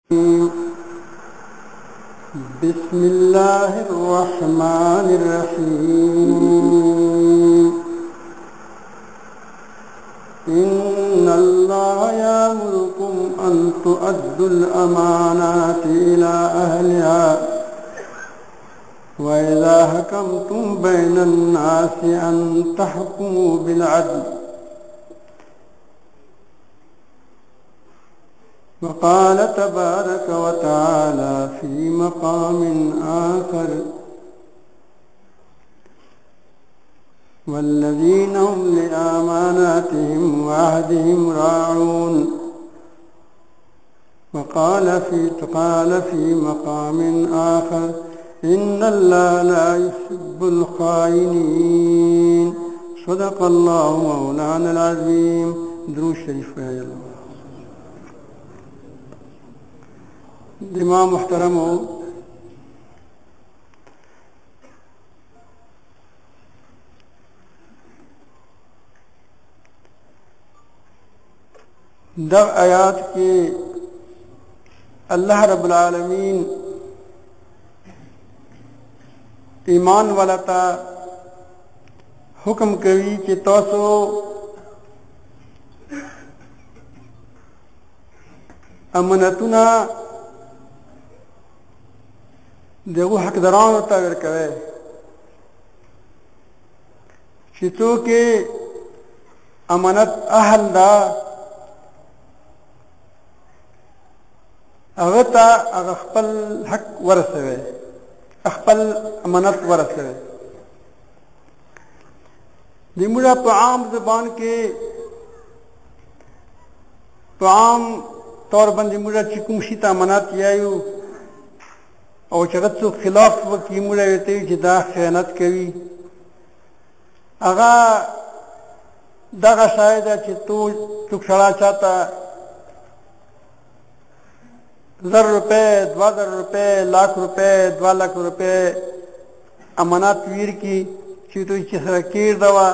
بسم الله الرحمن الرحيم إن الله يأمركم أن تؤدوا الأمانات إلى أهلها وإذا حكمتم بين الناس أن تحكموا بالعدل وقال تبارك وتعالى في مقام آخر والذين هم لأماناتهم وعهدهم راعون وقال في مقام آخر إن الله لا يحب الخائنين صدق الله مولانا العظيم. درود شریف ہے امام محترم ہو. در آیات کے اللہ رب العالمین ایمان والا تا حکم کوي چې تاسو امانتونه دغه حقدارانو ته ورکوي چې څوک امانت اهل دا هغه ته هغه خپل حق ورسوي، خپل امانت ورسوي. د موږ په عام زبان کې په عام طور باندې موږ چې کوم شي ته امانت یایو او چې هغه څوک خلاف وکړي موږ ورته وایو چې دا خیانت کوي. هغه دغه شی ده چې څوک سړی چاته 1000 روپے 2000 روپے लाख روپے 2 लाख روپے امانات ویر کی چې دوی چې سره کېر دوا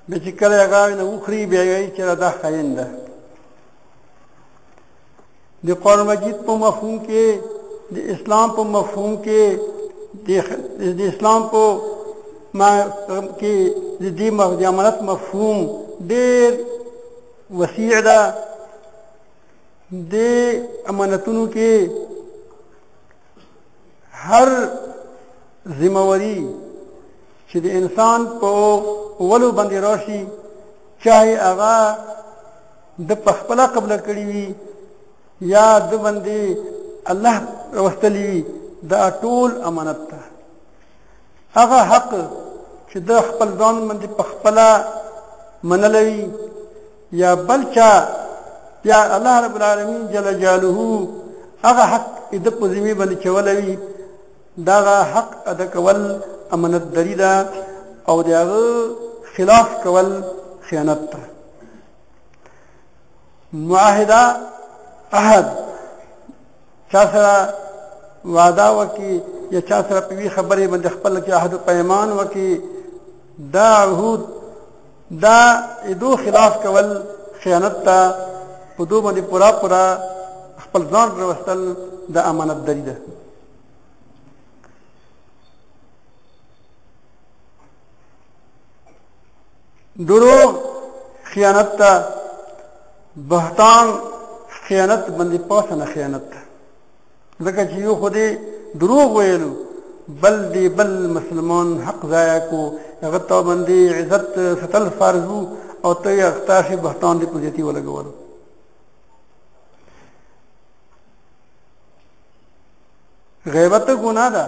به چې کله هغه نه وخري بیا یې چې دا خاين ده. د قرآن مجید په مفهوم کې د اسلام په مفهوم کې د اسلام په ما کې د دې امانت مفهوم ډېر وسیع ده. د امانتونو کې هر ذمہواری چې د انسان په ولو باندې راشي چاہے هغه د خپله قبله کړي وي یا د باندې الله راوستلی وي دا ټول امانت ده. هغه حق چې د خپل ځان باندې په خپله منلی یا بل چا یا الله رب العالمین جل جلاله هغه حق د په ذمه باندې چولوي دا حق ادا کول امانت داری ده او دغه خلاف کول خیانت ده. معاهده عهد چا سره وعده وکي یا چا سره په وی خبرې باندې خپل کې عهد او پیمان وکي دا عهود دا دو خلاف کول خیانت ده. په دوه باندې پورا خپل ځان راوستل د امانت داری ده. دروغ خیانت ده. بهتان خیانت باندې پاسنه خیانت ده. ځکه چې یو خو دې دروغ ویلو بل مسلمان حق ضایع کو هغه ته باندې عزت ستل فرض وو او ته یې اختاشي بهتان دې په ذاتي ولګولو. غیبت گناه ده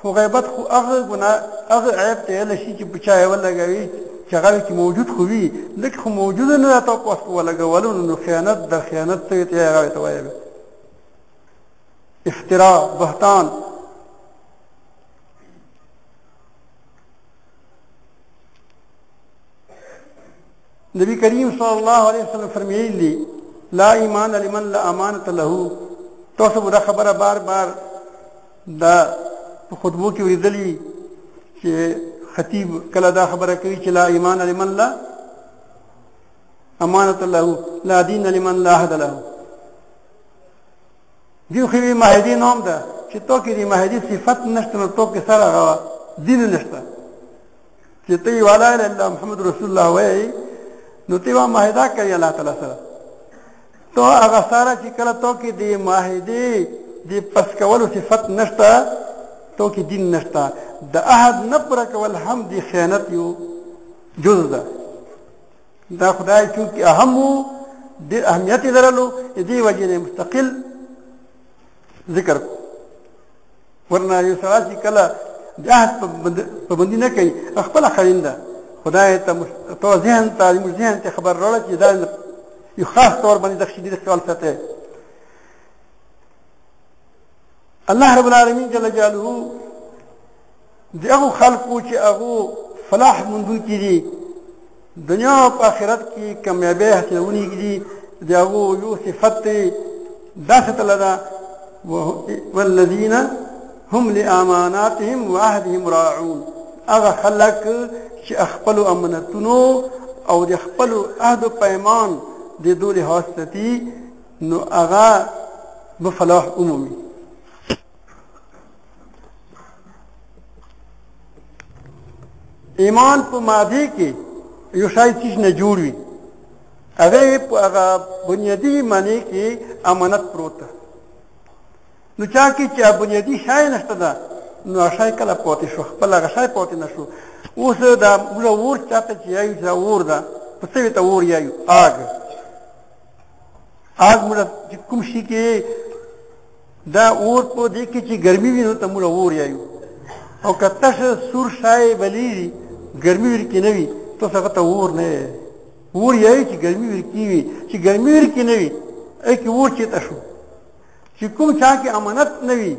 خو غیبت خو هغه گناه هغه عیب ته لشي چې بچا یې ولګوي چې هغه کې موجود خو وي لکه خو موجود نه راته پوسټ ولګولو نو خیانت د خیانت ته یې هغه ته وایي افتراء بهتان. نبی کریم صلی الله علیه وسلم فرمایلی لا ایمان لمن لا امانت له. تاسو دا خبره بار بار دا خطبو کې ویلي چې خطیب کله دا خبره کوي چې لا ایمان لمن لا امانت له لا دین لمن لا عهد له. دیو خو مهدی نوم ده چې تو کې دی مهدی صفت نشته نو تو کې سره دین نشته چې ته والا اله الا محمد رسول الله وای نو ته مهدا کوي الله تعالی سره تو هغه سره چې کله تو کې دی مهدی دی پس کولو صفت نشته تو کې دین نشته د احد نه پر کول هم دی خیانت یو جز ده دا خدای چې اهم د اهمیت درلو دې وجه نه مستقل ذکر ورنه یو سره چې کله د احد پابندي نه کوي خپل خاینده خدای ته تو ذهن تعلیم ذهن ته خبر راړه چې دا یو خاص طور باندې د شدید خیال ساتي الله رب العالمین جل جلاله دغه خلقو چې هغه فلاح مندون کړي دنیا او آخرت کې کامیابی حاصلونی کړي دغه یو صفت داسه لدا والذین هم لاماناتهم وعهدهم راعون هغه خلق چې خپل امانتونو او د خپل عهد او پیمان د دوی حاصلتي نو هغه بفلاح عمومي ایمان په ماضی کې یو شای چیز نه جوړ وي هغه په هغه بنیادی معنی کې امانت پروت نو چا کې چې بنیادی شای نشته ده نو شای کله پاتې شو خپل هغه شای پاتې نشو اوس دا موږ ور چاته چې یو ځا ور ده په څه ته ور یایو آګ موږ کوم شي کې دا اور په دې کې چې ګرمي وي نو ته موږ ور یایو او کته سور شای بلی ګرمي ور کې نه وي تو څنګه ته ور نه ور یایي چې ګرمي ور کې وي چې ګرمي ور کې نه وي اې کې ور چې تاسو چې کوم چا کې امانت نه وي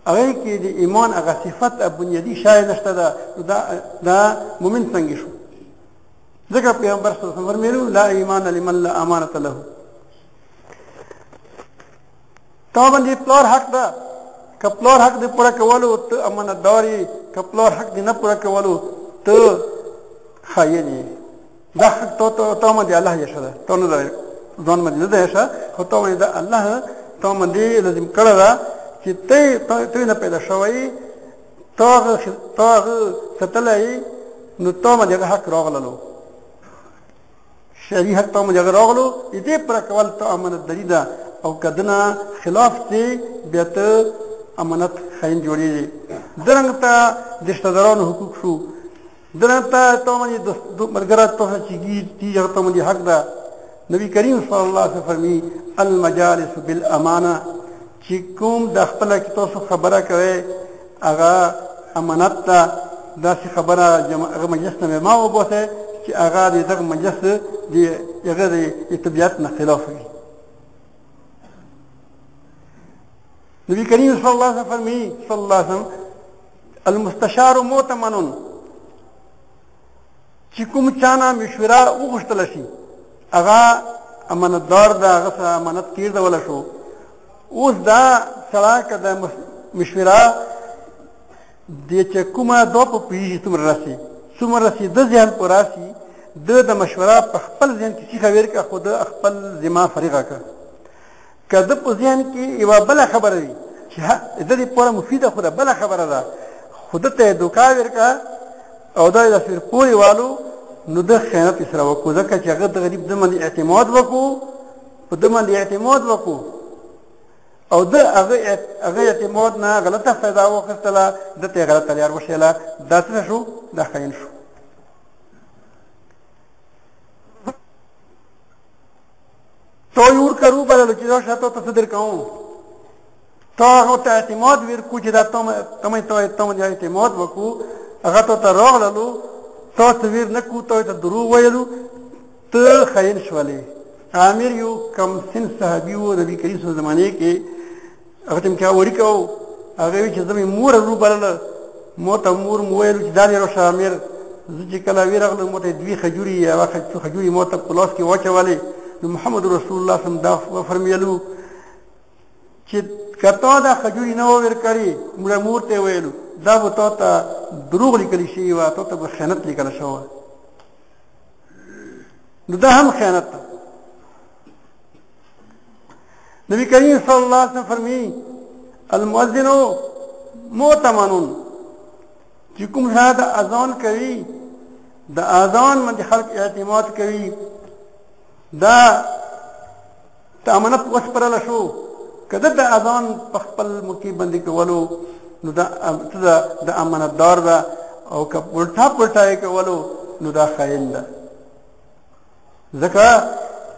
هغه کې د ایمان هغه صفت بنیادی شای نشته دا مؤمن څنګه شو ځکه پیغمبر صلی الله علیه وسلم فرمایلو لا ایمان لمن لا امانت له تا باندې پلار حق ده کپلار حق دې پوره کولو ته امانتداري کپلار حق دې نه پوره کولو ته خايني دا حق ته باندې الله یې شته ته نه ځان باندې نه ده خو ته باندې الله ته باندې لازم کړه چې ته نه پیدا شوی ته ستلای نو ته باندې حق راغللو شریعت حق ته باندې راغلو دې پر کول ته امانتداري ده او کدنا خلاف دې بیا ته امانت خاين جوړیږي درنګ ته د شتدارانو حقوق شو درنګ ته باندې د مرګرات ته چیږي چې ته باندې حق ده نبی کریم صلی الله علیه وسلم فرمی المجالس بالامانه چې کوم د خپل کې تاسو خبره کوي هغه امانت ده دا څه خبره هغه مجلس نه ما وبوسه چې هغه دغه مجلس دی هغه د طبيعت نه خلاف وي نبی کریم صلی الله علیه وسلم فرمی صلی الله علیه وسلم المستشار مؤتمن چې کوم چانه مشوره وغوښتل شي هغه امانتدار ده هغه امانت کیر ده ولا شو اوس دا سره کده مشوره د چې کومه دو په پیږي څومره راسي د ځان پر راسي د مشوره په خپل ځان کې څه خبر کا خود خپل ذمہ فریغه کا کده په ځان کې یو بل خبره وي چې د دې پوره مفیده خو بل خبره ده خود ته دوکا ورکا او دا د فر پوری والو نو د خیانت سره وکړه ځکه چې هغه د غریب د باندې اعتماد وکړو په د باندې اعتماد وکړو او د هغه اعتماد نه غلطه فایده واخیستله د ته غلطه لار وشله دا څه شو دا خاين شو تو یور کرو بلل چې دا شاته ته صدر کوم تو هغه ته اعتماد ورکو چې دا ته اعتماد وکړو هغه ته راغللو تو تصویر نکو ته دروغ ویلو ته خاين شولې عامر یو کم سن صحابي وو نبی کریم صلی الله علیه وسلم زمانه کې هغه تم کې وری کو هغه چې زمي مور رو بلل موته مور مویل چې دا لرو شامر چې کله ویرغله موته دوی خجوري یا خجوري موته پلاس کې واچولې محمد رسول الله صلی الله علیه وسلم فرمایلو چې کته دا خجوري نه ور کړی موږ مورته ویلو دا به ته دروغ لیکل شي وا ته به خیانت لیکل شو نو دا هم خیانت نبی کریم صلی اللہ علیہ وسلم فرمی المؤذن مؤتمن چې کوم شاید اذان کوي د اذان باندې خلق اعتماد کوي دا امانت وسپارل شو کله د اذان په خپل مکی باندې کولو نو دا د امانتدار ده او که پلټا یې کولو نو دا خائن ده ځکه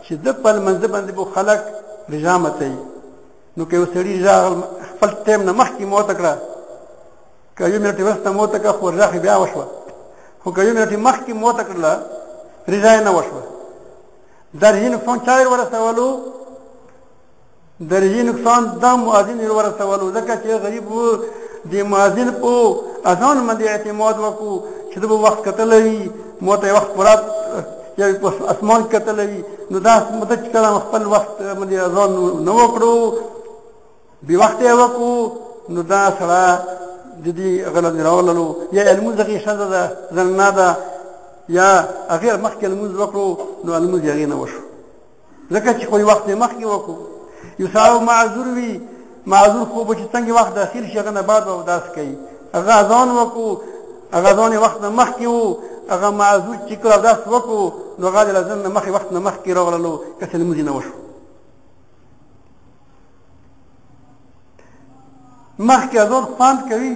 چې د خپل منځ باندې به خلق رجامت ای نو که یو سړي خپل ټیم نه مخکې موته کړه که یو منټ وروسته موته کړه خو رجا بیا وشوه خو که یو منټ مخکې موته کړله رجا یې نه وشوه دا رجي نقصان چا یې ورسولو د رجي نقصان دا مؤذن یې ورسولو ځکه چې غریب و د مؤذن په اذان باندې اعتماد وکړو چې د به وخت کتلی وي موته یې وخت پوره یا په اسمان کتلی وي نو دا مدد چې کله خپل وخت باندې اذان نه وکړو بې وخته یې وکړو نو دا سړی د دې غلط راوللو یا لمونځ هغې ښځه ده زنانه ده یا هغې مخکې لمونځ وکړو نو لمونځ یې هغې نه وشو ځکه چې خو یې وخت یې مخکې وکړو یو سړی معذور وي معذور خو به چې څنګه وخت داخل شي هغه نه بعد به اوداس کوي هغه اذان وکړو هغه اذان یې وخت نه مخکې و هغه معذور چې کله اوداس وکړو نو هغه د اذان نه مخکې وخت نه مخکې راغللو که څه لمونځ یې نه وشو مخکې اذان خوند کوي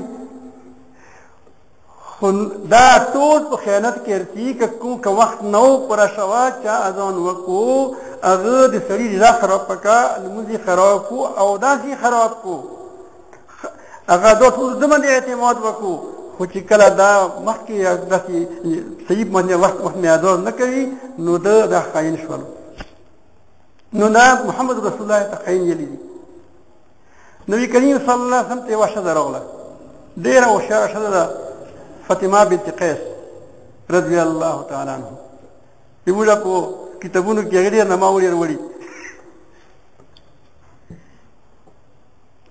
خو دا ټول په خیانت کې ارتي که کوم که وخت نه و پوره شوه چا اذان وکړو هغه د سړي رضا خراب کړه لمونځ یې خراب کړو اوداس یې خراب کړو هغه دا ټول ده باندې اعتماد وکړو خو چې کله دا مخکې داسې صحیح باندې وخت نه اذان نه کوي نو ده دا خاین شولو نو دا محمد رسول الله ته خاین ویلي دي نبی کریم صلی الله علیه وسلم ته یوه ښځه راغله ډېره هوښیاره ښځه ده فاطمه بنت قیس رضی الله تعالی عنه زموږ په کتابونو کې هغې ډېر نامه ډېر وړي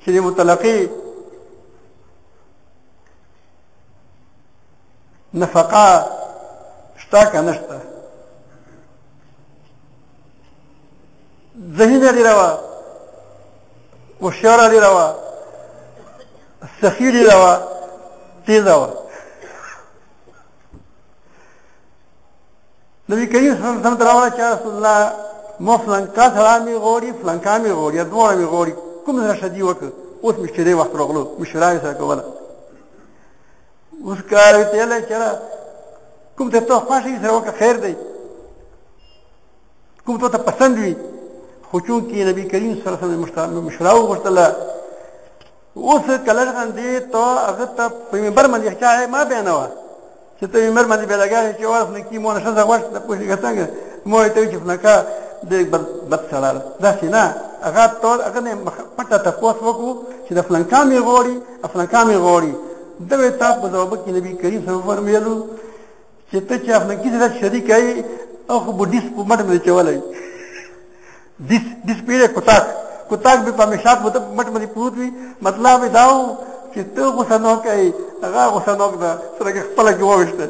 چې د مطلقې نفقه شته که نه شته ذهینه ډېره وه هوښیاره ډېره وه سخي ډېره وه تیزه وه نبی کریم صلی الله علیه وسلم ته راوړه چې رسول الله ما فلانکا سړی مې غواړي فلانکا مې غواړي یا دواړه مې غواړي کوم سره شدي وکړه اوس مې چې دی وخت راغلو مشوره یې سره کوله اوس کار یې تیلی چېره کوم ته ته خوښ یې سره وکړه خیر دی کوم ته پسند وي خو چونکې نبی کریم صلی الله علیه وسلم مشوره وغوښتله اوس کله غندې ته هغه ته په منبر باندې چا ما بیانوه چې ته منبر باندې بیا لګیا چې وارف نه کي مو نه ښځه غوښته ته پوهېږه څنګه ما ورته وایي چې فلانکا ډېر بد سړی ده داسې نه هغه نه پټه تپوس وکړو چې د فلانکا مې غواړي فلانکا مې غواړي ده وایي تا په ځوابه کې نبي کریم صلی الله علیه وسلم ویلو چې ته چې افلانکي سره شریک یې او خو به ډیس په مټ باندې چولی ډیس پیری کتاک به په همیشات په مټ باندې پروت وي مطلب یې دا و چې ته غوسه نه کوې هغه غوسه ناک ده سره کې خپله کې وویشته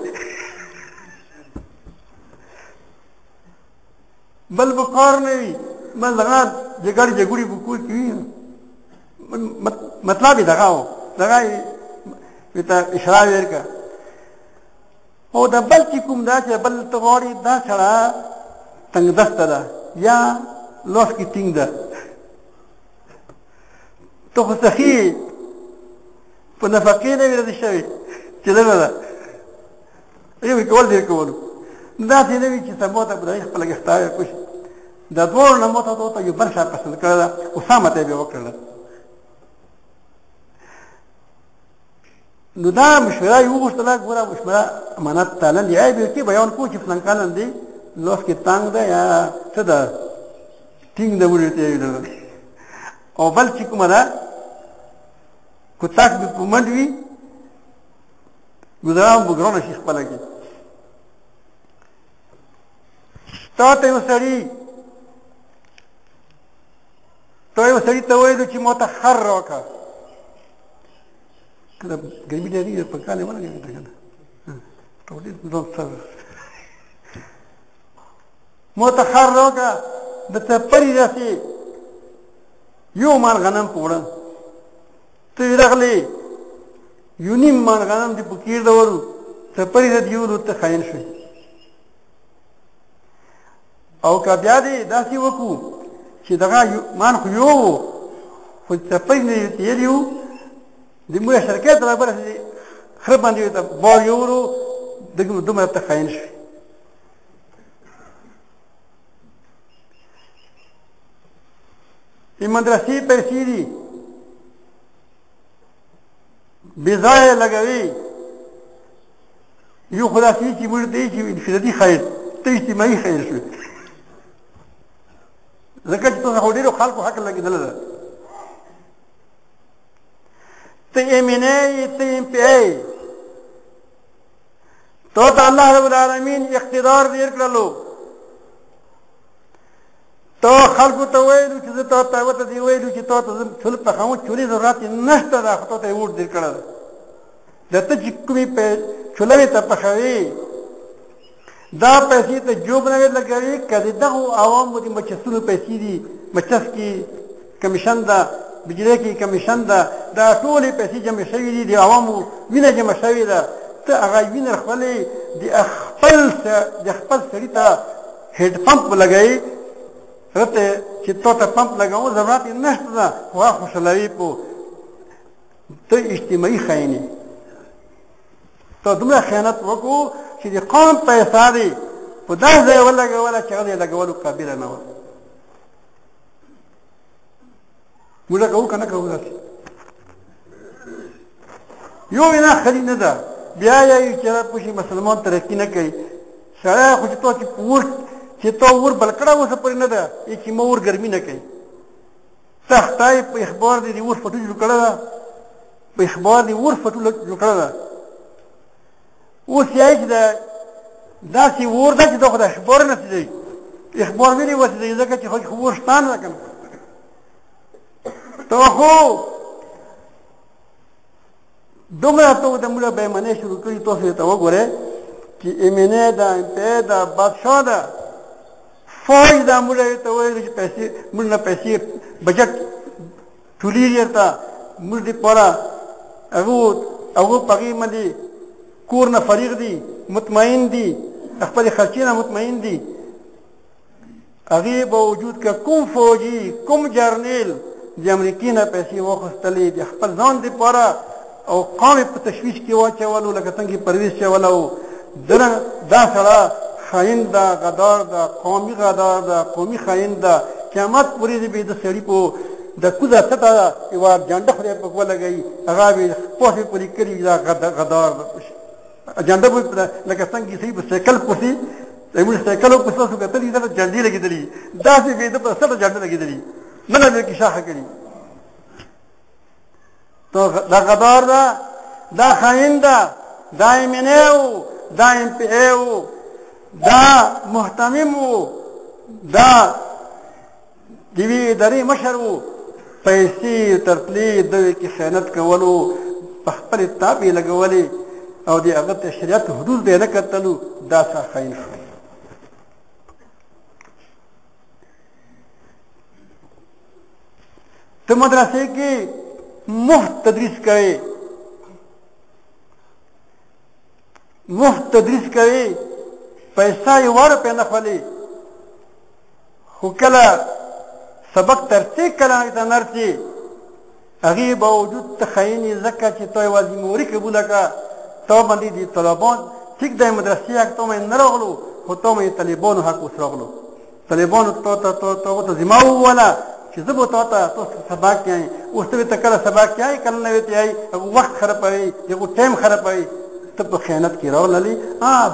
بل به کار نه وي بس دغه جګړې جګړې په کور کې وي مطلب یې دغه و دغه یې ورته اشاره یې ورکړه او د بل چې کوم دا چې بل ته غواړي دا سړی تنګدسته ده یا لاس کې ټینګ ده ته خو سخي په نفقې نه وي رضي شوې چې لږه ده یو کول ډېر کولو داسې نه وي چې سبا ته به د هغې خپله ګرفتاره کړو د دواړو نه ما ته یو بل شی پسند کړی ده اسامه ته یې بیا وکړله نو دا مشوره یې وغوښتله ګوره مشوره امانت تالن یا یې به کې بیان کړو چې فلانکا نن دی لاس کې تانګ ده یا څه ده ټینګ ده ولې ته یې او بل چې کومه ده کتاک به په منډ وي ګزاره به ګرانه شي خپله کې تا ته یو سړي ته ویلو چې ما ته خر راکړه کله ګرمي ډېرې په کال یې ولګوي که نه ما ته خر راکړه د ته پرې راسې یو مان غنم پوړه ته راغلی یو نیم مان غنم دی پکیر دورو ته پرې د یو ته خاين شي او که بیا دې داسې وکړو چې دغه مان خو یو خو ته پرې نه تیریو د موږ شرکت برابر خر باندې ته بار یورو دغه دومره ته خاين شي په مدرسې پیسې دي بځای لګوي یو خلاصي چې موږ دې چې انفرادي خیر ته اجتماعي خیر شو ځکه چې تاسو ډیرو خلکو حق لګیدل ده ته امینه ته ام پی ای ته الله رب العالمین اقتدار دې کړلو ته خلکو ته وایي چې ته ته دی وایي چې ته ټول په خامو چولې ضرورت نشته دا خو ته وډ دې کړل دا ته چې کومې په چولې ته پخوي دا پیسې ته جوب نه لګوي کله دغه عوامو دي مچسونو پیسې دي مچس کی کمیشن دا بجلی کی کمیشن دا ټولې پیسې جمع شوي دي د عوامو وینه جمع شوي ده ته هغه وینه خپلې د خپل سړي ته هیډ پمپ لګوي رته چې ته پمپ لګاو ضرورت نشته ده خو خوشالوي په ته اجتماعي خاينه ته دومره خیانت وکړو چې د قوم پیسې دي په داسې ځای ولګوله چې هغه لګولو قابل نه و موږ کوو کنه کوو داسې یو نه خلی نه ده بیا یې چې پوښي مسلمان ترقي نه کوي سړی خو چې تو چې پور چې تو ور بلکړه وسه پر نه ده چې مور ګرمي نه کوي تختای په اخبار دي ور فټو جوړ کړه په اخبار دي ور فټو جوړ کړه اوس یې دا داسې ور ده چې دغه د اخبار نه دی اخبار ویلي وسه ځکه چې خو ورستان راکنه ته خو دومره ته د موږ به منې شروع کړی تاسو ته وګوره چې امینه دا پیدا بادشاہ دا فوج دا موږ ته وایي چې پیسې موږ نه پیسې بجټ ټولې ورته موږ دې پورا هغه پغې باندې کور نه فریغ دي مطمئن دي خپل خرچینه مطمئن دي هغه باوجود که کوم فوجي کوم جرنیل د امریکای نه پیسې واخیستلې د خپل ځان لپاره او قوم په تشویش کې واچولو لکه څنګه پرویز چولو دا سره خاين دا غدار دا قومي غدار دا قومي خاين دا قیامت پورې دې د سړي په د کوزه ته یو جنډه خوري په ولګي هغه به په پوری کړی دا غدار جنډه په لکه څنګه چې په سیکل پوسی ایمو سیکل په څه څه کتلې دا جنډي لګیدلې دا چې به د په سره جنډه لګیدلې نه نه کې شاخه کړی تو دا غدار دا خاين دا ایمنو دا ام پی او دا محتمم دا دیوی دری مشرو پیسې ترتلی د کې خیانت کولو په خپل تابع لګولې او دی هغه ته شریعت حدود دی نه کتلو دا څه خاين شو ته مدرسې کې مفت تدریس کوي مفت تدریس کوي پیسې ور په نه خالي خو کله سبق ترڅ کله ته نرتي هغه باوجود تخینی زکه چې توي وازی موري قبول کا تو باندې دي طلبان ټیک د مدرسې اک ته نه راغلو خو ته مې طالبانو حق وسرغلو طالبانو ته زمو ولا چې زبو ته سبق کوي اوس ته کله سبق کوي کله نه وتی ای وخت خرابوي یو ټیم خرابوي ته په خیانت کې راغللی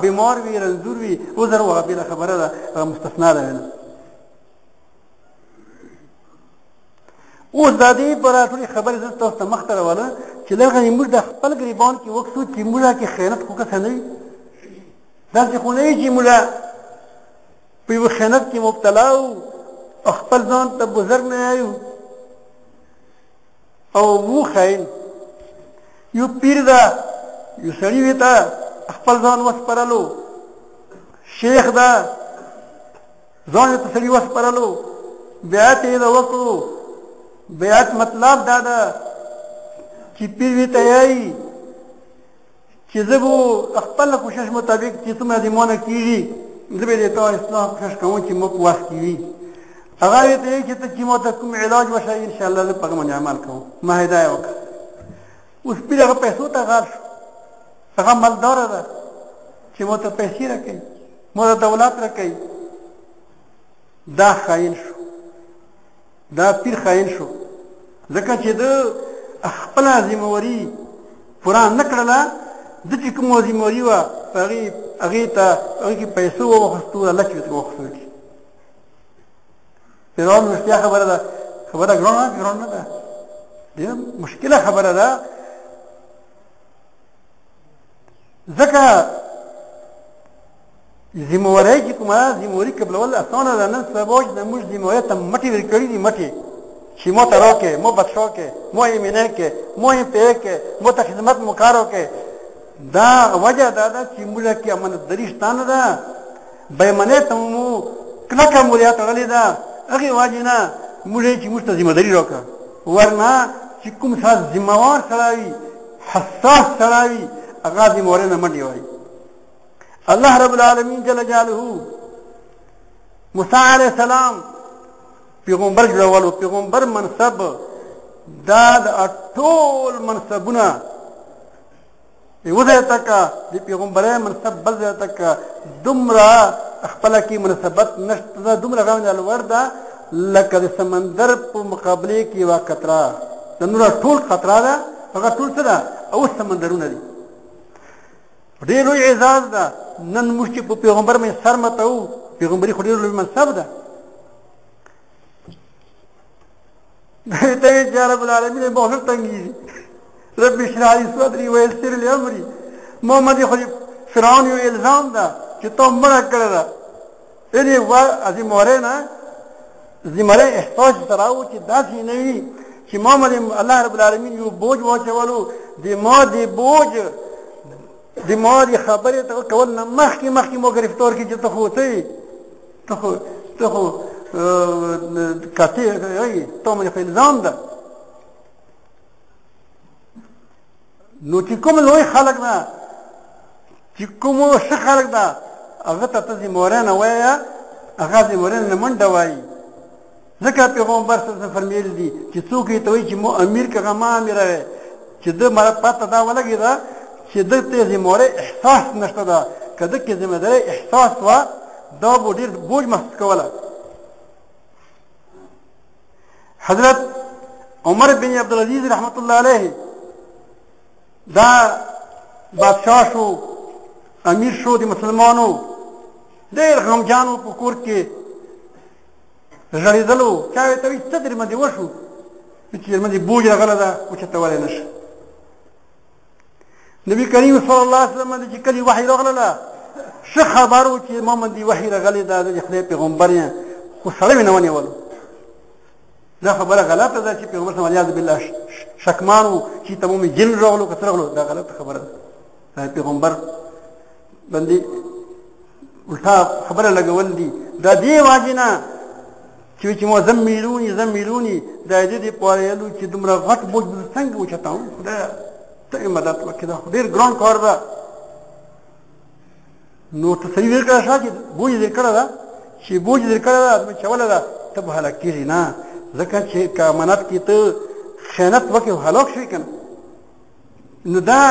بیمار وی رنځور وی عذر وغبیله خبره ده مستثنا ده اوس د دې پر ټولې خبرې زه تاسو ته مخ ته راوړم چې لږه موږ د خپل ګریبان کې وکړو چې موږ کې خیانت خو څه نه وي داسې خو نه وي چې موږ په یو خیانت کې مبتلا او خپل ځان ته بزرګ نه یو او مو خاين یو پیر دا یو سړی وي ته خپل ځان وسپارلو شیخ دا ځان ته سړی وسپارلو بیا ته دا وکړو بیعت مطلب دا ده چې پیر وی تیاری چې زه به خپل کوشش مطابق چې څومره د مونه کېږي زه به د تا اصلاح کوشش کوم چې مو په وس کې وي هغه وی ته چې ته چې مو ته کوم علاج وشي ان شاء الله زه په هغه باندې عمل کوم ما هدایت وکړه اوس پیر هغه پیسو ته غار شو هغه مالدار ده چې مو ته پیسې راکوي مو ته دولت راکوي دا خاین شو دا پیر خاین شو ځکه چې د خپله ذمهواري پوره نه کړله د چې کومه ذمهواري وه هغې کې پیسو واخیستو الله چې ورته واخیستو کړي فرعون رښتیا خبره ده خبره ګرانه نه ده ډېره مشکله خبره ده ځکه ذمهواري چې کومه ذمهواري قبلول اسانه ده نن سبا چې زموږ ذمهواري ته مټې ورکړي دي مټې چې مو ته راکې مو بخښو کې مو یې مینې کې مو یې پې کې مو ته خدمت مو کارو کې دا وجه دا ده چې موږ کې امانتداري شته نه ده بېمنې ته مو کلکه مولیا تړلې ده هغې وجې نه موږ چې موږ ته ذمهداري راکړه ورنه چې کوم ساعت ذمهوار سړی وي حساس سړی وي هغه ذمهوارۍ نه منډې وایي الله رب العالمین جل جلاله موسی علیه السلام پیغمبر جوړولو پیغمبر منصب دا د ټول منصبونه یو ځای تک د پیغمبرۍ منصب بل ځای تک دومره خپله کې مناسبت نشته ده دومره غونډه لوړ ده لکه د سمندر په مقابلې کې یوه قطره د نوره ټول قطره ده هغه ټول څه ده اوس سمندرونه دي ډېر لوی اعزاز ده نن موږ چې په پیغمبر باندې سر متوو پیغمبري خو ډېر لوی منصب ده ته چې رب العالمین بہت تنګي رب اشرح لي صدري ويسر لي امري محمد خو فرعون یو الزام ده چې ته مړه کړه ده دې ذمهوارۍ نه ذمهوارۍ احساس سره و چې داسې نه وي چې محمد الله رب العالمین یو بوج واچولو د ما د بوج د ما د خبرې ته کول نه مخکې مو ګرفتار کړي چې ته خو کاتې ته باندې خو الزام ده نو چې کوم لوی خلک ده چې کوم ښه خلک ده هغه ته ته ذمهوارۍ نه وایه هغه ذمهوارۍ نه منډه وایي ځکه پیغمبر صلی الله علیه وسلم فرمیل دي چې څوک یې ته وایي چې مو امیر که ما امیر وی چې ده پته دا ولګېده چې ده ته ذمهوارۍ احساس نشته ده که ده کې ذمهدارۍ احساس وه دا به ډېر بوج محسوس کوله حضرت عمر بن عبدالعزیز رحمت الله علیه دا بادشاہ شو امیر شو د مسلمانو ډېر غمجان و په کور کې ژړېدلو چا ورته وایي څه در باندې وشو چې در باندې بوج راغلی ده اوچتولی نه شه نبي کریم صلی الله علیه وسلم باندې چې کلي وحي راغلله ښه خبر و چې ما باندې وحي راغلی ده د خدای پیغمبر یم خو سړی مې نه ونیولو دا خبره غلطه ده چې پیغمبر صلی الله علیه بالله شکمان و چې تمام جن راغلو که څه راغلو دا غلطه خبره ده پیغمبر باندې الټا خبره لګول دي دا دې واجې نه چې مو زميلوني دا دې پوره یلو چې دومره غټ بوج څنګه وچتاو خدای ته مدد وکړه خو ډېر ګران کار ده نو تصویر کړه چې بوج دې کړه ده چې بوج دې کړه ده چوله ده ته به هلاک کېږي نه ځکه چې که امانت کې ته خیانت وکړې او هلاک شوې که نه نو دا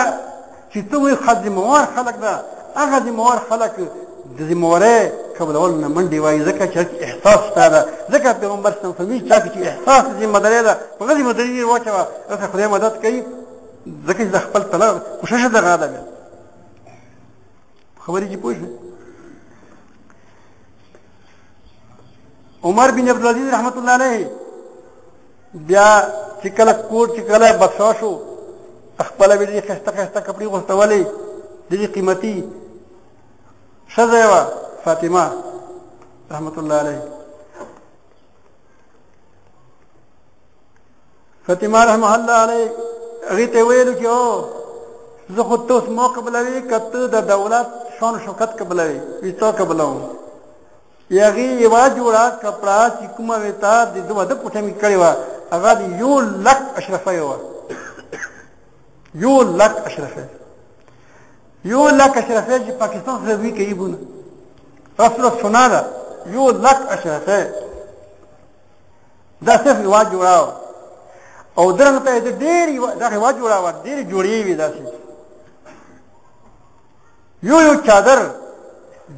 چې ته وایې ذمهوار خلک ده هغه ذمهوار خلک د ذمهوارۍ قبلولو نه منډې وایي ځکه چې احساس شته ده ځکه پیغمبر صلی الله علیه وسلم چا کې چې احساس د ذمهدارۍ ده په هغه ذمهداري یې واچوه هغه خدای مدد کوي ځکه چې د خپل طلب کوشش دغه ده بیا خبرې چې پوه شوې عمر بن عبدالعزیز رحمت الله علیه بیا چې کله کور چې کله بادشاه شو خپله به ډېرې ښایسته ښایسته کپړې غوښتولې ډېرې قیمتي ښځه یې وه فاطمه رحمت الله علیه فاطمه رحمه الله علیه هغې ته یې ویلو چې زه خو ته اوس ما قبلوې که ته د دولت شان و شوکت قبلوې وي تا قبلوم هغې یوه جوړه کپړه چې کومه وې تا د ده واده په ټایم کې کړې وه هغه د 1,00,000 اشرفه وه 1,00,000 اشرفه 1,00,000 اشرفه چې پاکستان سره وی کوي بونه رسول سنا ده 1,00,000 اشرفه دا صرف یوه جوړه او درنګ ته د ډېرې دغه یوه جوړه وه ډېرې جوړې وې داسې یو چادر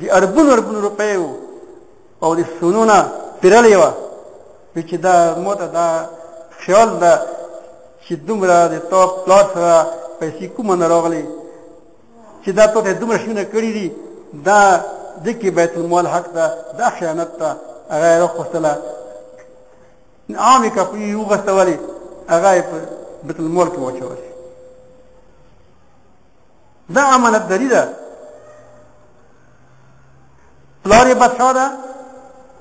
د اربونو روپۍ و او د سونونه پیرلې وه چې دا موته دا خیال ده چې دومره د تا پلار سره پیسې کومه نه راغلې چې دا تا ته دومره شیونه کړي دي دا دکې بیت المال حق ده دا خیانت ده هغه یې راخوستله عامې کاپۍ یې وغستولې هغه یې په بیت المال کې واچولې دا امانتداري ده پلار یې بادشاه ده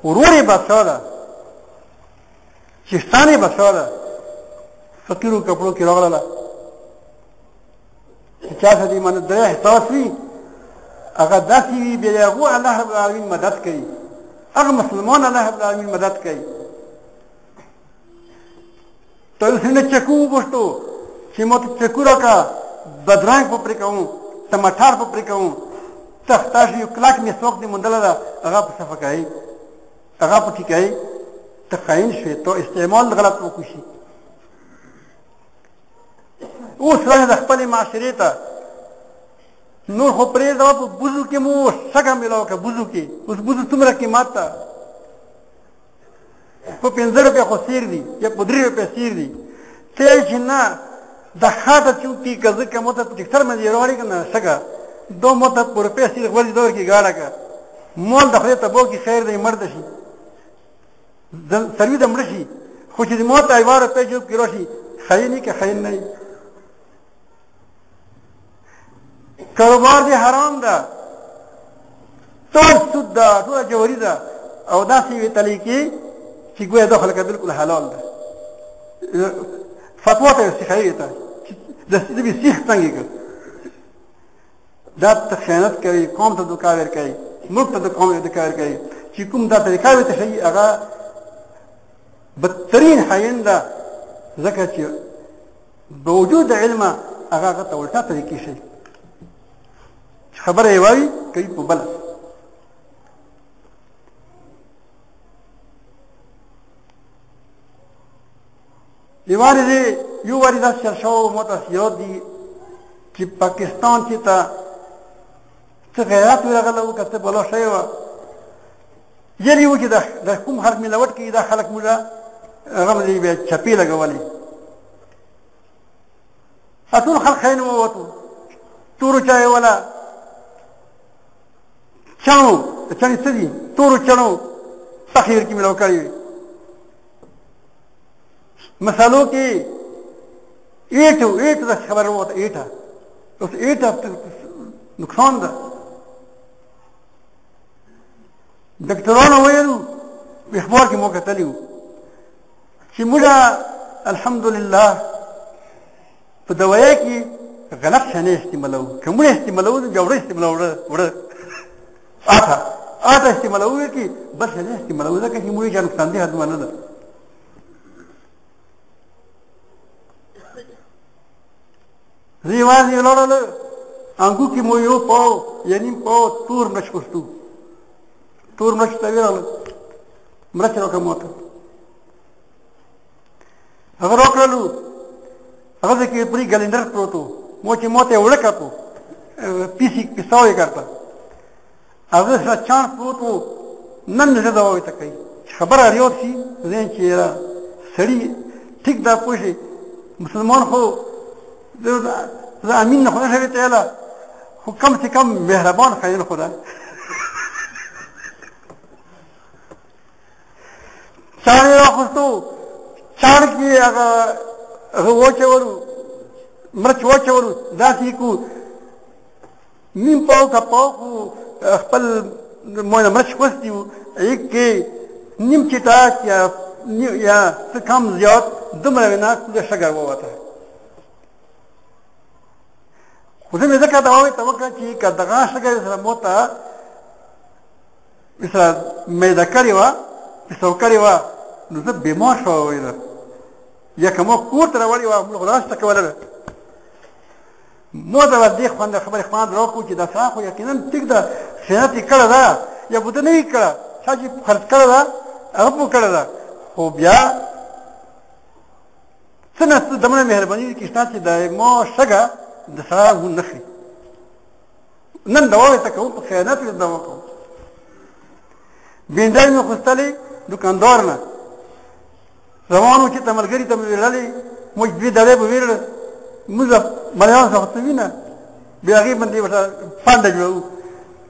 ورور یې بادشاه ده چشتان یې بادشاه ده فقیرو کپړو کې راغله چې چا ته د امانتدارۍ احساس وي هغه داسې وي بیا د هغو الله رب العالمین مدد کوي هغه مسلمان الله رب العالمین مدد کوي ته اوس نه چکو وغوښتو چې ما ته چکو راکړه بدرنګ په پرې کوم ټماټر په پرې کوم تختاش یو کلاک مسواک دې موندله ده هغه په صفه کوي هغه پکې کوي ته خاین شوې ته استعمال غلط وکړي اوس راځه د خپلې معاشرې ته نور خو پرېږده په بوزو کې مو سږه میلاو کړه بوزو کې اوس بوزو څومره قیمت ده په 15 روپۍ خو سیر دي یا په 3 روپۍ سیر دي ته چې نه د خاطه چوکي که زه که ماته په ټکټر باندې یې راوړې که نه سږه دو ماته په روپۍ سیر غورځي دور کې ګاډه که مال د خدای تبو کې خیر دی مړ ده شي سروي د مړه شي خو چې د ماته یوه روپۍ جوب کې راشي خاین وي که خاین نه وي کاروبار دی حرام ده ټول سود ده ټوله جواري ده او داسې یوې طریقې چې ګویا دا خلکه بالکل حلال ده فتوا ته سیخایي ته د دې سیخ څنګه کوي دا ته خیانت کوي قوم ته دوکا ورکوي ملک ته قوم ته دوکا ورکوي چې کوم دا طریقه وي ته شي هغه بدترین خاین ده ځکه چې بوجود علمه هغه ته الټا طریقې شي خبره یې وایي کوي په بله یو وارې داسې چل شوی ما ته یاد دي چې پاکستان چې ته څه غیرت ورغلی و که څه بلا شوی وه یلي و چې د کوم خلک ملاوټ کوي دا خلک موږ هغه باندې بیا چپې لګولې ټول خلک خاین ووتو تورو چایې وله چڼو د چڼې څه دي تورو چڼو تخیر کې ملاو کړی وي مسالو کې ایټو داسې خبره ووته ایټه اوس ایټه نقصان ده ډاکټرانو ویلو اخبار کې مو کتلي وو چې موږ الحمدلله په دوایه کې غلط شانې استعمالوو که موږ استعمالوو نو بیا وړه استعمالوو وړه آټه استعمالوو کې بل شانې استعمالوو ځکه چې موږ یې نقصان دي هضمه نه ده زه یوازې ولاړله انګو کې مو یو پاو یا نیم پاو تور مرچ پوستو تور مرچ ته ویراله مرچ راکړه ماته هغه راکړلو هغه ځای کې پوری ګلنډر پروت و مو چې ماته یې وړه کړه پیساو یې کړته هغه سره چاڼ پروت و نن مې زه دوا ورته کوي چې خبره ریاد شي ذهن چې سړي ټیک دا پوه شي مسلمان خو زه امین نه خو نه شوې تعالی خو کم سے کم مهربان خاین خدا چاڼ یې راخوستو چاڼ کې هغه واچولو مرچ واچولو داسې کو نیم پاو که پاو خو خپل مونه مرچ خوستی و یک کې نیم چټاک یا څه کم زیات دومره وینا د شګر ووته خو زه مې ځکه دوا ورته وکړه چې که دغه شګر سره مو ته مثلا معده کړې وه پیسو کړې وه نو زه بیمار شوی ویله یا که مو کور ته راوړې وه موږ راسته کوله مو ته دې خوند خبرې خوند راکړو چې دا څه خو یقینا ټیک ده خیانت یې کړې ده یا بوده نه یې کړه چا چې خرڅ کړې ده هغه مو کړې ده خو بیا څه نه څه دمنه مهرباني وکړي شته چې د مو شګه د سړی ونه خوري نن دوا یې ته کوم په خیانت یې دوا کوم بینډۍ مې خوستلې دوکاندار نه روانو چې ته ملګري ته مې ویللې موږ دوې دړې به ویل موږ ملیان څخه ته وینه بیا هغې باندې ورته پانډه جوړوو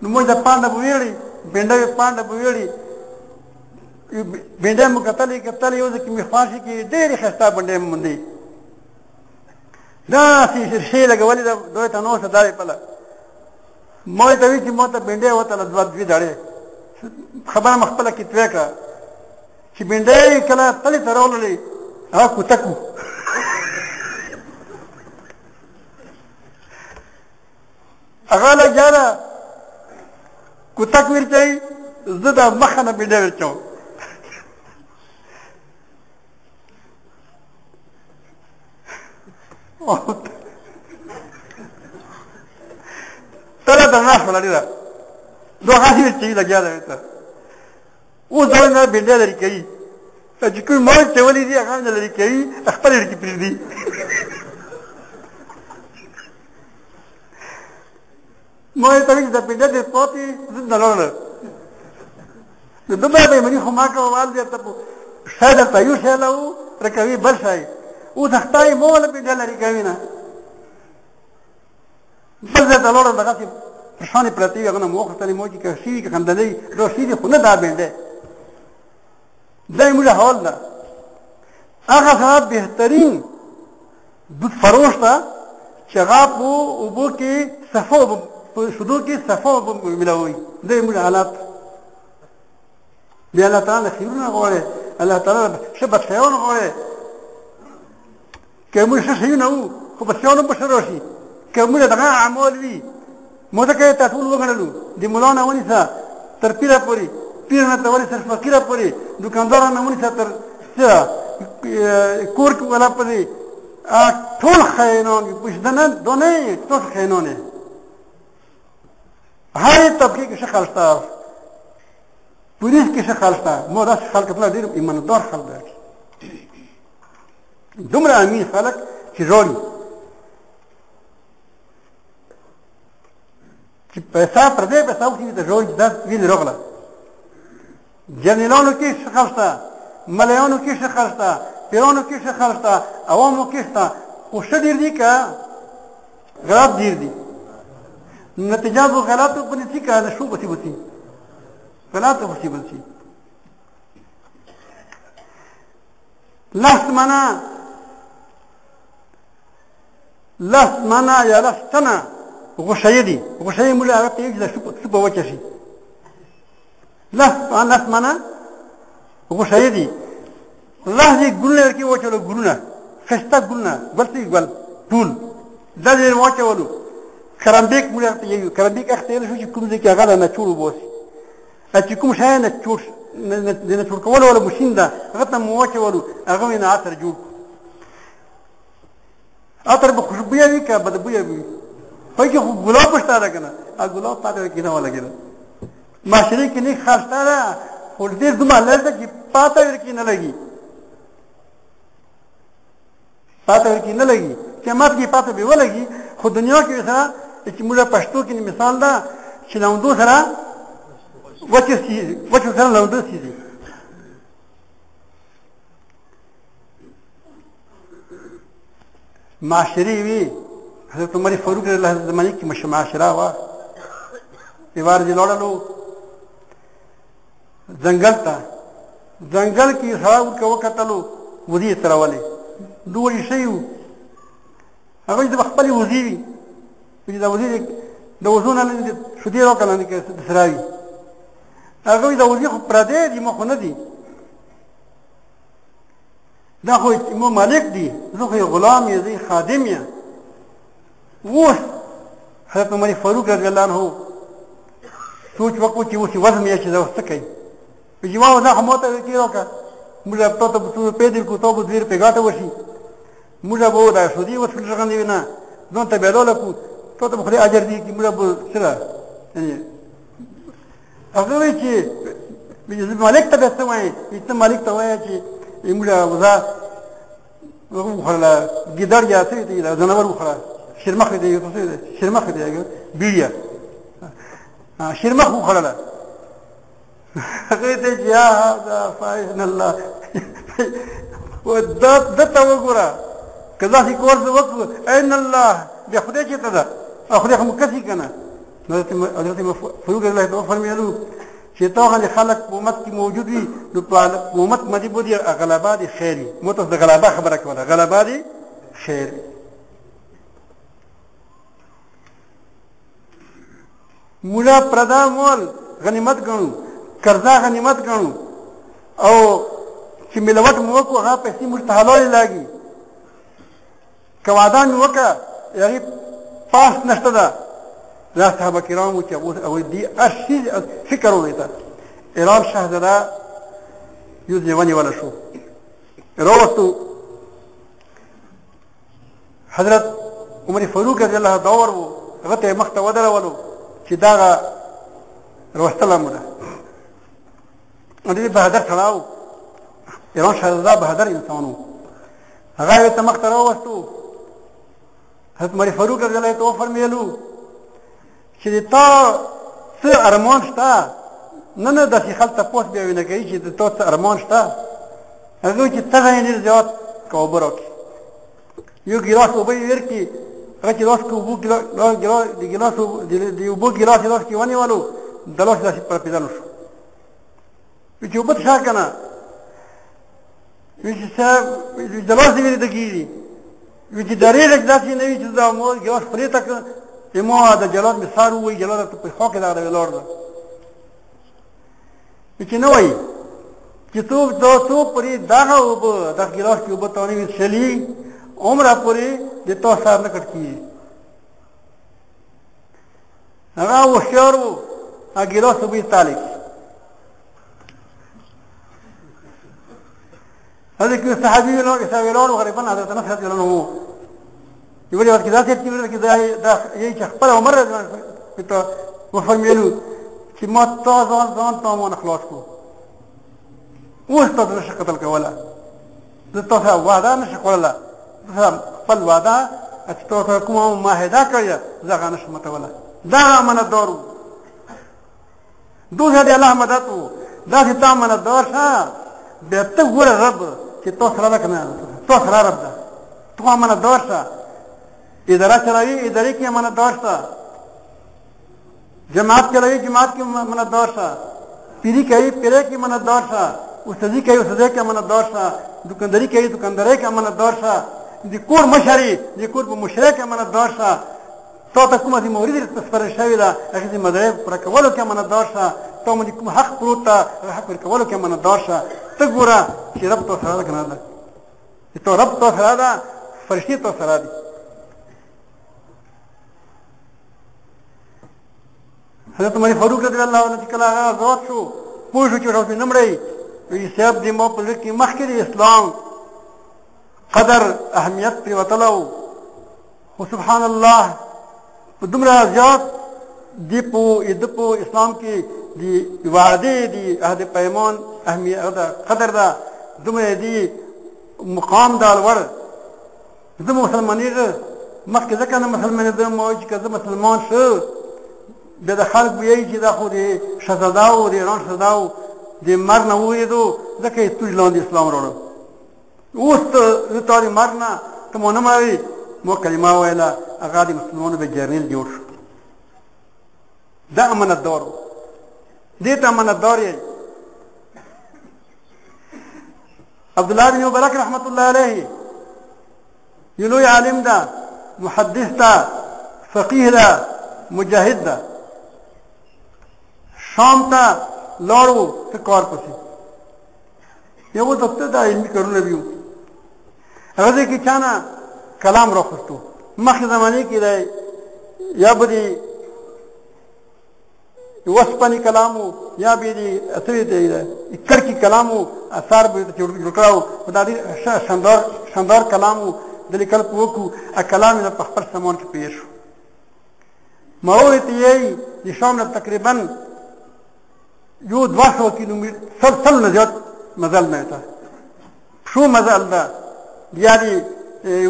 نو موږ د پانډه به ویړې بینډۍ پانډه به ویړې بینډۍ مو کتلې یو ځای کې مې خواشي کې ډېرې ښایسته بنډۍ مې موندې داسې شیرشې لګولې ده دوی ته نو څه دارې پله ما ورته وایي چې ما ته بینډۍ وتله دوې دړې خبره مې خپله کتوې کړه چې بینډۍ کله تلې ته راوللې هغه کوتک و هغه لګیا ده کوتک ورچوي زه د مخه نه بینډۍ ورچوم تله درنه شوله ډېره دوغاسې ورچوي لګیا ده ورته اوس دا نه بینډۍ لرې کوي چې کوم ما ورچولي دي هغه نه لرې کوي خپل ورکې پرېږدي ما ورته وایي چې دا بینډۍ دې پاتې زه نه لاړله نو دومره به یې مني خو ما کوه وال دی ته شی درته یو شی له و رکوي بل شی اوس اخته یې ما وله بینډۍ لرې کوي نه بل ځای ته لاړم دغسې پرشانې پرتې وي هغه نه مو وخوستلې ما چې که شي که خندلې دا شي دي خو نه دا بینډۍ دا یې موږ حال ده هغه سره بهترین دود فروش ده چې هغه په اوبو کې صفا په شیدو کې صفا ملوي دا یې موږ حالات بیا الله تعالی خیرونه غواړي الله تعالی ښه بدشیان غواړي که موږ ښه شیونه وو خو بدشیان هم به ښه راشي که موږ دغه اعمال وي مو ځکه یې تا ټول وګڼلو د ملا نه ونیسه تر پیره پورې پیر نه ته ونیسه تر فقیره پورې دوکاندار نه ونیسه تر کور کې والا پورې ټول خاینان دي پوښتنه نه دو نه ټول خاینان یې هر طبقې کې ښه خلک شته پولیس کې ښه خلک شته ما داسې خلک پله ډېر ایماندار خلک درکړي دومره امین خلک چې ژاړي چې پیسه پردی پیسه وکړي ته ژاړي چې دا وینې راغله جرنیلانو کې ښه خلک شته ملیانو کې ښه خلک شته پیرانو کې ښه خلک شته عوامو کې شته خو ښه ډېر دي که غلط ډېر دي نتیجه به غلطو باندې شي که نه شو پسې به شي غلطو پسې به شي لس منه یا لس تنه غوښه دي غوښه موږ هغه ته یو چې څه په وچه شي لس منه غوښه دي لس دې ګلونه ورکې واچولو ګلونه ښایسته ګلونه ګل ته ګل ټول دا دې واچولو کرامبیک موږ هغه ته یو کرامبیک هغه ته ویلی شو چې کوم ځای کې هغه د نچوړ وباسي چې کوم شی د نچوړ کولو والا ماشین ده هغه ته مو واچولو هغه یې نه عطر جوړ عطر به خوشبویه وي که بدبویه وي پای کې خو ګلاب شته ده که نه هغه ګلاب تا ته کې نه ولګېده معاشرې کې نیک خال شته ده خو ډېر دومره لږ ده چې پاته ورکې نه لګي پاته ورکې نه لګي قیامت کې پاته به ولګي خو دنیا کې سره چې موږ پښتو کې مثال ده چې لوندو سره وچو سره لوندو سيزي معاشرې وي حضرت عمر فاروق رضی الله عنه زمانه کې معاشره وه دیوار دې لوړلو ځنګل کې سړی ورته وکتلو وزې یې ترولې دوړې شوي وو هغه چې د خپلې وزې وي چې دا وزې د وزو نه شیدې راکړه د سره وي هغه وایي دا وزې خو پردی دي ما خو نه دي دا خو ما مالک دي زه خو یې غلام یم زه یې خادم یم اوس حضرت عمر فاروق رضی الله عنه سوچ وکړو چې اوس یې وزم یې چې دا اوس څه کوي جواب دا خو ما ته ورکې راکړه موږ ته ته په دې کو ته په دې په ګاټه وشي موږ به دا سودی وڅ څنګه غندې نه نو ته به لاله کو ته ته خو اجر دي کی موږ به سره یعنی هغه وی چې مالک ته څه وایي چې مالک ته وایي چې موږ وزا وخلا ګیدار یا څه دي جنور وخلا شرمخ دي یو څه دي شرمخ دي بیړیا شرمخ وخلا هغه ته یا هذا فاین الله ودت وګورا کله چې کور څه وکړ ان الله به خدای چې ته ده خدای هم کسي کنه حضرت فاروق الله تعالی فرمایلو چې توغه خلق امت کې موجود وي نو په امت باندې بودي غلبا دي خیری مت د غلبا خبره کوله غلبا دي خیر مولا پردا مول غنیمت غنو قرضا غنیمت غنو او چې ملوت مو کو هغه پیسې مستحلال لاګي کوادان وکړه یعنی پاس نشته ده لا صحابه کرامو چې او دي ارشي فکر وېتا ایران شهزاده یو ځواني ولا شو راوستو حضرت عمر فاروق رضی الله دور وو هغه ته مخ ته ودرولو چې دا راوستله موږ دې بهادر کړهو ایران شهزاده بهادر انسانو هغه ته مخ ته راوستو حضرت عمر فاروق رضی الله تعالی فرمایلو چې تا څه ارمان شته نه د خلک تاسو بیا وینه کوي چې تا څه ارمان شته هغه چې ته یې زیات کوبرو یو ګلاس وبې ورکی هغه چې لاس کو وګ ګلاس دی ګلاس دی وبو ګلاس لاس کې ونی والو د لاس لاس پر پیدل شو چې وبد شا کنه چې صاحب د لاس دی دګیری چې درې رجداسي نه وي چې دا مو ګلاس پرې تک امو دا جلال مثال وي جلال ته په خو کې دا ویلور ده چې نه وای چې تو پرې داغه وب د ګلاس کې وب ته نه شلی عمره پرې د تو سره نه کټکی هغه وشور وو ا ګلاس وب تعالی هذا کې صحابي له ویلور غریبان حضرت انس رضی الله عنه یوه وخت دا چې دا یې چې خپل عمر ته وفرمایلو چې ما تاسو ځان ته مون خلاص کو اوس ته نشه قتل کوله د تاسو وعده نشه کوله خپل وعده اتو کوم معاهده کړی ځکه نشه متوله دا امانتدار دوه دې الله مدد وو دا چې تا امانتدار شه به ته ګور رب چې تاسو سره کنه تاسو سره رب ده تو امانتدار شه اداره چلاوي ادارې کې امانتدار شه جماعت چلاوي جماعت کې امانتدار شه پیری کوي پیری کې امانتدار شه استادي کوي استادي کې امانتدار شه دکانداري کوي دکانداري کې امانتدار شه د کور مشري د کور په مشرک امانتدار شه ته کومه دي مورید تسپر شوی دا هغه دې مدرسې پر کولو کې امانتدار شه ته مې کوم حق پروت حق پر کولو کې امانتدار شه ته ګوره چې رب تو سره کنه ده ته رب تو سره ده فرشتي تو سره دي حضرت عمر فاروق رضی الله عنه کله هغه ذات شو پوه چې راځي نمړی وی صاحب دې مو په کې مخکې اسلام قدر اهمیت پر وتلو خو سبحان الله په دومره زیات دی په اسلام کې دی وعده دی عهد پیمان اهمیت قدر دا دومره دی مقام دال ور زه مسلمانېږه مخکې ځکه نه مسلمانېدم ما چې که زه مسلمان شو بیا د خلک وایي چې دا خو د شهزاده و د ایران شهزاده و د مرګ نه وویېدو ځکه یې ستوري لاندې اسلام راوړه اوس زه تا د مرګ نه ته مو نه مړوې مو کلمه وویله هغه د مسلمانانو به جرنیل جوړ شو دا امانتدار و دې ته امانتدار یې عبدالله بن مبارک رحمت الله علیه یو لوی عالم ده محدث ده فقیه ده مجاهد ده شام ته لاړو ته کار پسې یو دفتر د علمي کارونه بیو هغه کې چانه کلام راخستو مخکې زمانه کې دی یا به وسپنی کلامو یا به دې اثر دې کړکی کلامو اثر به جوړ کړو دا دې شاندار کلامو د لیکل پوکو ا کلام نه په خپل سامان کې پیښ شو ماوت یې د شام نه تقریبا یو 200 کیلومتر سل نه زیات مزل نه تا شو مزل ده یا دې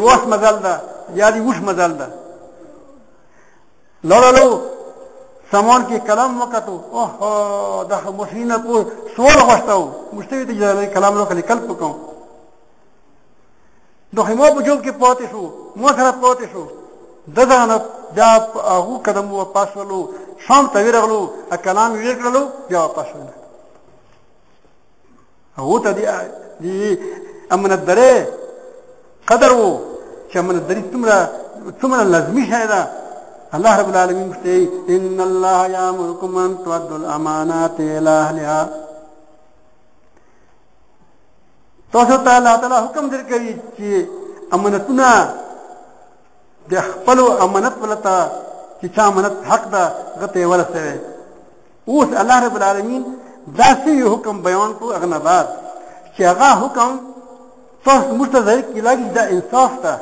واس مزل ده یا دې وش مزل ده لولو سامان کې کلام وکړو اوه دا مشینه په سوال غوښتو مشته دې کلام لو کلی کلپ کوم دوه مو په جوب کې پاتې شو مو سره پاتې شو دغه نه بیا هغه قدم و پاسولو شام ته ورغلو ا کلام ویل کړلو بیا پاسونه هغه ته دې امانت درې قدر وو چې امانت درې څومره لازمي شای ده الله رب العالمین مشته ان الله یامرکم ان تؤدوا الامانات الى اهلها تاسو ته الله تعالی حکم درکوي چې امانتونه د خپل امانت ولته چې چا امانت حق ده غته ورسوي اوس الله رب العالمین داسې حکم بیان کو اغنا بعد چې هغه حکم تاسو مستظهر کی لاګي دا انصاف ده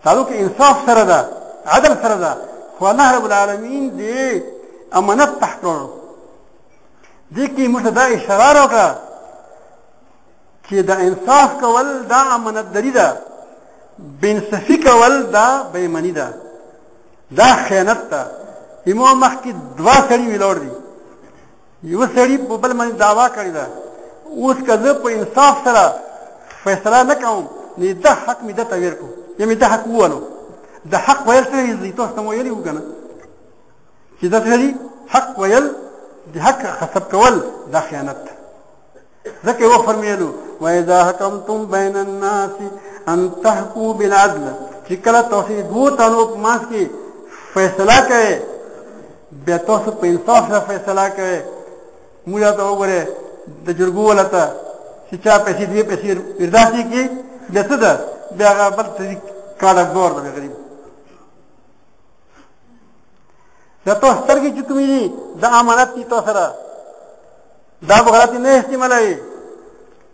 تعلق انصاف سره ده عدل سره ده خو الله رب العالمین دې امانت تحقق دې کې مستدا اشاره وکړه چې دا انصاف کول دا امانت دری ده بنصفی کول دا بېمنی ده دا خیانت ده امام مخکې دوا سړي ویلوړ دي یو سړي په بل باندې دعوا کړې ده اوس که زه په انصاف سره فیصله نه کوم نو دا حق مې ده ته ورکړو یا مې دا حق وویلو د حق ویل څه دي تاسو ته ویلي وو کنه چې دا څه حق ویل د حق غصب کول دا خیانت ده ځکه و فرمایلو واذا حكمتم بين الناس ان تحكموا بالعدل چې کله تاسو دوه تنو په ماس کې فیصله کوي بیا تاسو په انصاف سره فیصله کوي موږ ته وګوره د جرګو ولته چې چا پیسې دی پیسې ورځي کې د څه ده بیا بل څه کاله دور ده غریب دا تاسو سترګې چې کومې دي دا امانت دي تاسو سره دا غلط نه استعمالوي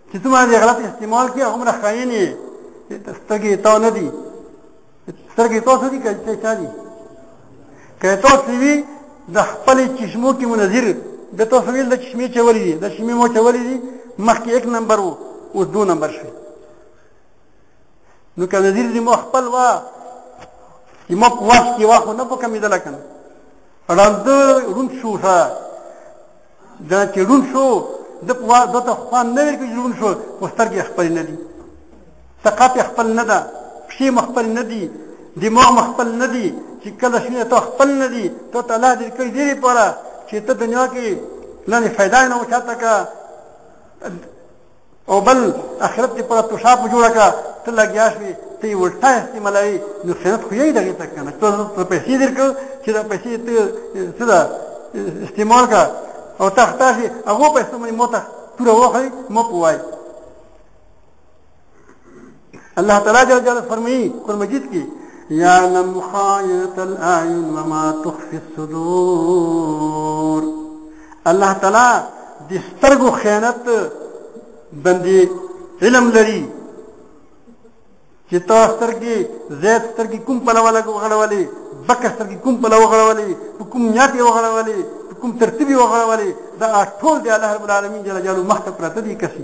چې څومره غلط استعمال کوي هغومره خاين یې سترګې تا نه دي سترګې تاسو دي که چا دي که تاسو وي د خپلې چشمو کې منظر د تاسو ویل د چشمې چولې دي د چشمې مو چولې دي مخکې 1 نمبر و اوس 2 نمبر شوي نو که نظیر دې مو خپل وا چې ما په واس کې واخو نه په کمېدله که نه ړانده ړوند شو ښه دا چې ړوند شو ده ته خوان نه ورکوي چې ړوند شو خو سترګې خپلې نه دي ثقافت خپل نه ده پښې مو خپل نه دي دماغ مو خپل نه دي چې کله شوینه ته خپل نه دي ته ته الله دې کړي دې لپاره چې ته دنیا کې لاندې فایده نه وچاته که او بل آخرت لپاره توشا په جوړه که ته لګیا شوې ته یې الټا استعمالوي نو خیانت خو یې دغې ته که نه ته پیسې درکړو چې دا پیسې ته څه ده استعمال که او ته اخته شي هغو پیسو باندې مو ته توره واخلي مه په وایي الله تعالی جل جلاله فرمایي قرآن مجید کې یعلم خائنة الأعین وما تخفي الصدور الله تعالی د سترګو خیانت باندې علم لري چې تاسو سترګې زیات سترګې کوم پلوه وغړولې بکه سترګې کوم پلوه وغړولې په کوم نیت یې وغړولې په کوم ترتیب یې وغړولې دا ټول د الله رب العالمین جل جلاله مخ ته پراته دي کسي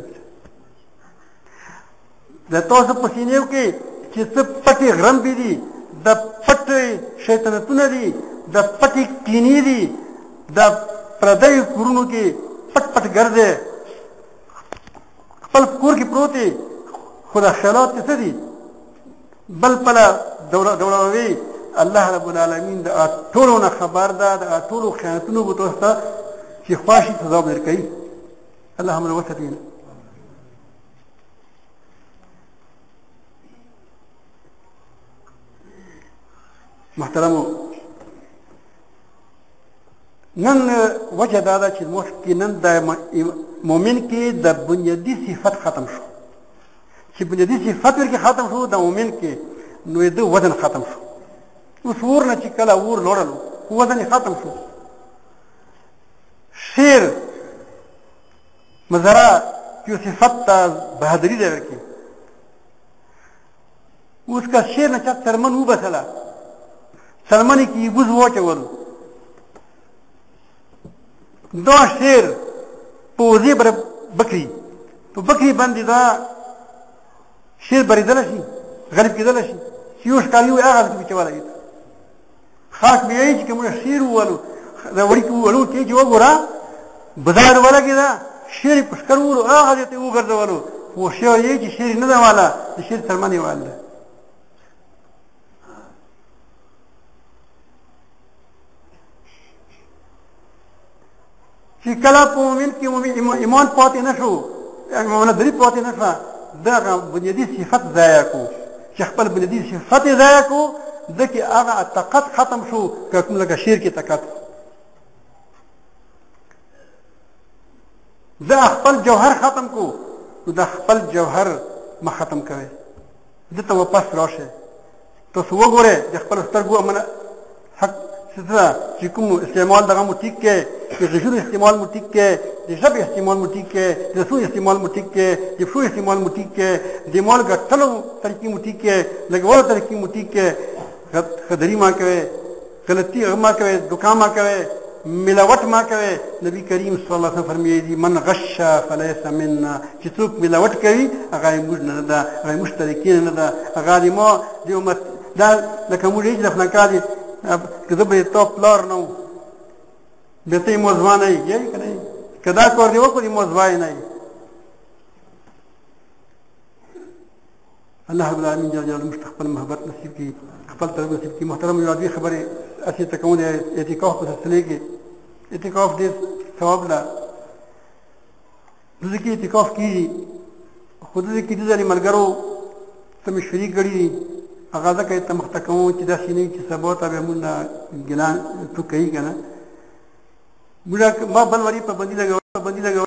د تاسو په سینې کې چې څه پټې غرمبې دي د پټې شیطنتونه دي د پټې کینې دي د پردیو کورونو کې پټ پټ ګرځي خپل کور کې پروت دی خو د خیالات څه دي بل پله دوړوي الله رب العالمین د ټولو نه خبر ده د ټولو خیانتونو به تاسو ته چې خواشي سزا به درکوي اللهم وسعتنا محترمو نن وجه دا ده چې مخکې نن د مؤمن کې د بنیادي صفت ختم شو چې بنیادي صفت ورکې ختم شو د مؤمن کې نو د وزن ختم شو اوس ور نه چې کله ور لوړلو وزن ختم شو شیر مزرا کی صفت تا بہادری دے ورکی اس کا شیر نہ چت سرمن و بسلا سلمانی کی بوز و چول دو شیر پوزی بر بکری تو بکری بندی دا شیر بری دلشی غریب کی دلشی شیوش کالیو آغاز کی بچوالا گیتا خاک بیایی چی که مجھے شیر والو دا وڑی کی والو چی چی وگورا بزار والا کی دا شیر پشکر والو آغاز یتی او گرد والو وہ شیر یہی چی شیر ندا والا دا شیر سلمانی والا دا چی کلا پا مومن کی ایمان پاتی نشو ایمان دری پاتی نشو دا بنیادی صفت ضایع کو چی خپل بنیادی صفت ضایع کو دکی آغا طاقت ختم شو که کوم لکه شیر کی طاقت دا خپل جوهر ختم کو دا خپل جوهر ما ختم کوي دته واپس راشه تاسو وګوره د خپل سترګو امنه حق ستاسو چې کوم استعمال دغه مو ټیک کې د غشور استعمال مو ټیک کې د ژبې استعمال مو ټیک کې د سو استعمال مو ټیک کې د فشو استعمال مو ټیک کې د مال ګټلو طریقې مو ټیک کې لګولو طریقې مو ټیک کې خدری ما کوي غلطی ما کوي دکان ما کوي ملاوت ما کوي نبی کریم صلی الله علیه وسلم فرمایي من غش فليس منا چې څوک ملاوت کوي هغه موږ نه ده هغه مشترکین نه ده هغه ما د امت دا لکه موږ یې ځفنا کاږي کله به ټاپ لار نو به ته موضوع نه یې کنه کدا کور دی وکړي موضوع نه الله رب العالمین جل جلاله مستقبل محبت نصیب کی خپل طرف نصیب کی محترم یادوی خبره اسی تکون اعتکاف په سلسله کې اعتکاف دې ثواب لا دغه کې اعتکاف کی خود دې کې د ملګرو سم شریک غړي هغه ځکه ته مختکون چې د سینې چې سبا ته به مونږ ګلان تو کوي کنه موږ ما بل وری په باندې لګو